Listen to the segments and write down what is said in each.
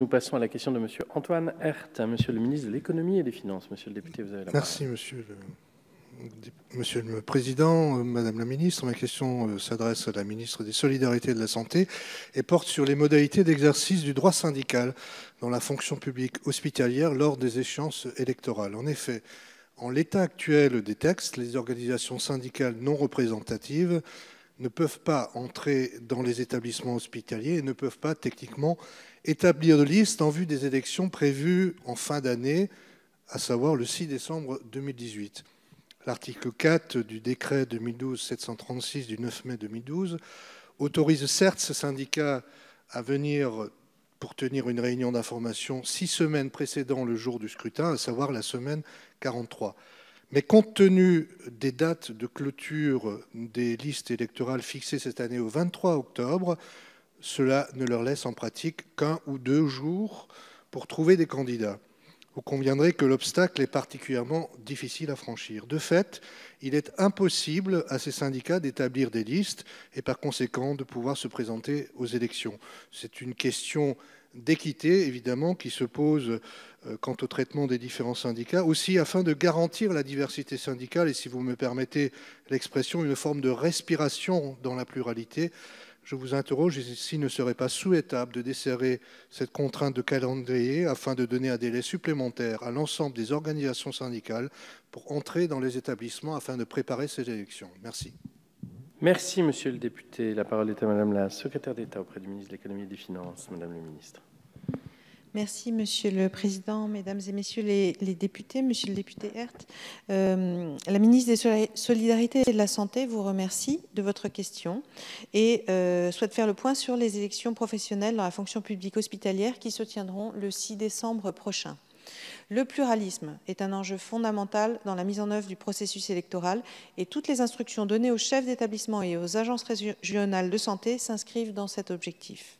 Nous passons à la question de Monsieur Antoine Herth, Monsieur le ministre de l'économie et des finances. Monsieur le député, vous avez la parole. Merci, Monsieur le Président, Madame la Ministre. Ma question s'adresse à la Ministre des Solidarités et de la Santé et porte sur les modalités d'exercice du droit syndical dans la fonction publique hospitalière lors des échéances électorales. En effet, en l'état actuel des textes, les organisations syndicales non représentatives ne peuvent pas entrer dans les établissements hospitaliers et ne peuvent pas techniquement établir de liste en vue des élections prévues en fin d'année, à savoir le 6 décembre 2018. L'article 4 du décret 2012-736 du 9 mai 2012 autorise certes ce syndicat à venir pour tenir une réunion d'information 6 semaines précédant le jour du scrutin, à savoir la semaine 43. Mais compte tenu des dates de clôture des listes électorales fixées cette année au 23 octobre, cela ne leur laisse en pratique qu'1 ou 2 jours pour trouver des candidats. Vous conviendrez que l'obstacle est particulièrement difficile à franchir. De fait, il est impossible à ces syndicats d'établir des listes et par conséquent de pouvoir se présenter aux élections. C'est une question d'équité, évidemment, qui se pose quant au traitement des différents syndicats, aussi afin de garantir la diversité syndicale et, si vous me permettez l'expression, une forme de respiration dans la pluralité. Je vous interroge s'il ne serait pas souhaitable de desserrer cette contrainte de calendrier afin de donner un délai supplémentaire à l'ensemble des organisations syndicales pour entrer dans les établissements afin de préparer ces élections. Merci. Merci, Monsieur le député. La parole est à Madame la secrétaire d'État auprès du ministre de l'économie et des finances. Madame le ministre. Merci, Monsieur le Président, Mesdames et Messieurs les députés. Monsieur le député Herth, la ministre des Solidarités et de la Santé vous remercie de votre question et souhaite faire le point sur les élections professionnelles dans la fonction publique hospitalière qui se tiendront le 6 décembre prochain. Le pluralisme est un enjeu fondamental dans la mise en œuvre du processus électoral et toutes les instructions données aux chefs d'établissement et aux agences régionales de santé s'inscrivent dans cet objectif.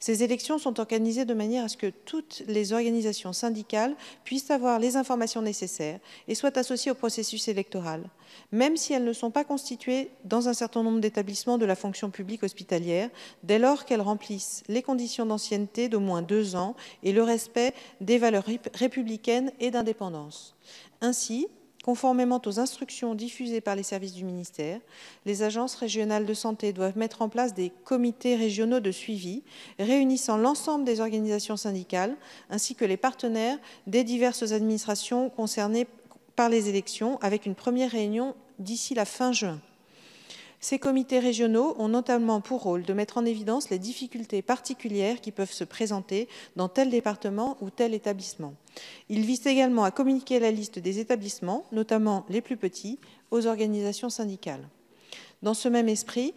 Ces élections sont organisées de manière à ce que toutes les organisations syndicales puissent avoir les informations nécessaires et soient associées au processus électoral, même si elles ne sont pas constituées dans un certain nombre d'établissements de la fonction publique hospitalière, dès lors qu'elles remplissent les conditions d'ancienneté d'au moins 2 ans et le respect des valeurs républicaines et d'indépendance. Ainsi, conformément aux instructions diffusées par les services du ministère, les agences régionales de santé doivent mettre en place des comités régionaux de suivi réunissant l'ensemble des organisations syndicales ainsi que les partenaires des diverses administrations concernées par les élections avec une première réunion d'ici la fin juin. Ces comités régionaux ont notamment pour rôle de mettre en évidence les difficultés particulières qui peuvent se présenter dans tel département ou tel établissement. Ils visent également à communiquer la liste des établissements, notamment les plus petits, aux organisations syndicales. Dans ce même esprit,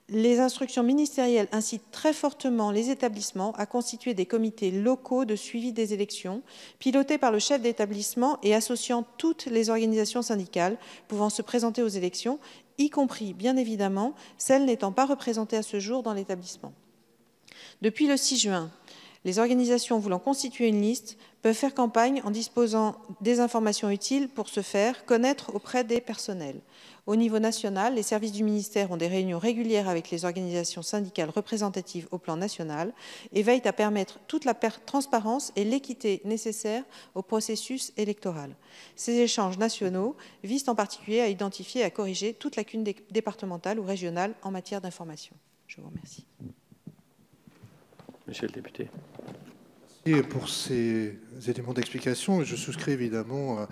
les instructions ministérielles incitent très fortement les établissements à constituer des comités locaux de suivi des élections, pilotés par le chef d'établissement et associant toutes les organisations syndicales pouvant se présenter aux élections, y compris, bien évidemment, celles n'étant pas représentées à ce jour dans l'établissement. Depuis le 6 juin, les organisations voulant constituer une liste peuvent faire campagne en disposant des informations utiles pour se faire connaître auprès des personnels. Au niveau national, les services du ministère ont des réunions régulières avec les organisations syndicales représentatives au plan national et veillent à permettre toute la transparence et l'équité nécessaires au processus électoral. Ces échanges nationaux visent en particulier à identifier et à corriger toute lacune départementale ou régionale en matière d'information. Je vous remercie. Monsieur le député. Merci pour ces éléments d'explication. Je souscris évidemment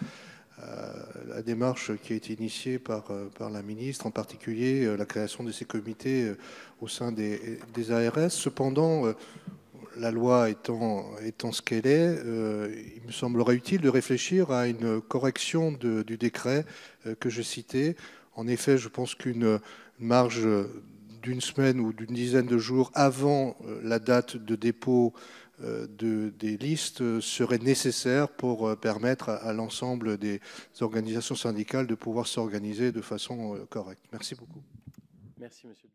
à la démarche qui a été initiée par la ministre, en particulier la création de ces comités au sein des ARS. Cependant, la loi étant ce qu'elle est, il me semblerait utile de réfléchir à une correction du décret que je citais. En effet, je pense qu'une marge d'une semaine ou d'une dizaine de jours avant la date de dépôt des listes serait nécessaire pour permettre à l'ensemble des organisations syndicales de pouvoir s'organiser de façon correcte. Merci beaucoup. Merci, monsieur.